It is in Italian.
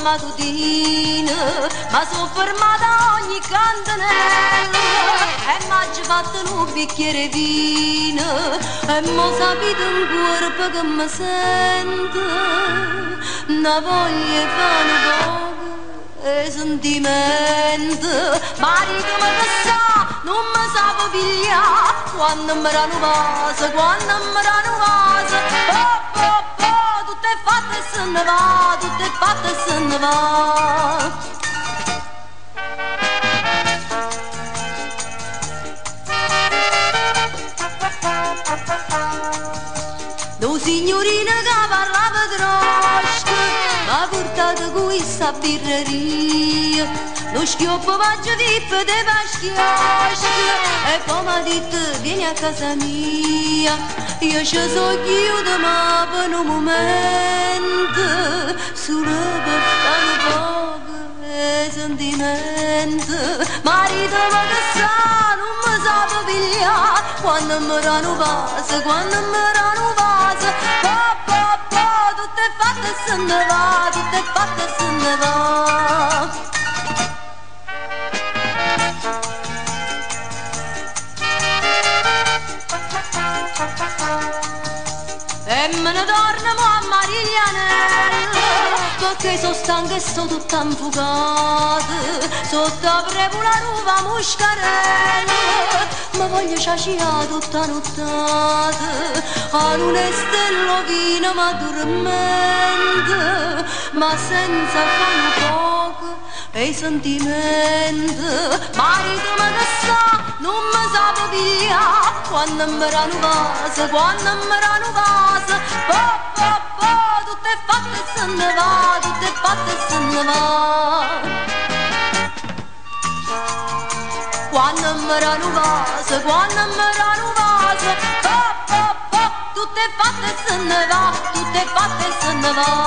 mattutina, ma sono fermata ogni cantanella e m'ha fatto un bicchiere vino e mo sapete un corpo che mi sente, una voglia e fare poco e sentimento, marito me che sa, non mi sa pigliare, quando mi danno vaso, quando mi danno vaso, tutto è fatto e se ne va, tutto è fatto e se ne va. No signorina che parlava drosca, m'ha portato questa birreria, lo schioppo faccio vip de paschiosca e come ha detto vieni a casa mia, io ci so chiuso ma per un momento, solo per fare poco e sentimento, marito ma che sa, non mi sa pigliare, quando mi danno vaso, quando mi danno vaso, tutto è fatto e se ne va, tutto è fatto e se ne va. E me ne torno a Mariglianella, perché sono stanca e sto tutta infugata, sotto prevo la ruva muscarella, ma voglio ciaciare tutta nottata, a lune stelle vino ma dormente, ma senza fare poco e sentimento, marito me che sa, non mi sa pigliare, quando mi danno vaso, quando mi danno vaso, tutto è fatto e se ne va, tutto è fatto e se ne va. Quando mi danno vaso, quando mi danno vaso, tutto è fatto e se ne va, tutto è fatto e se ne va.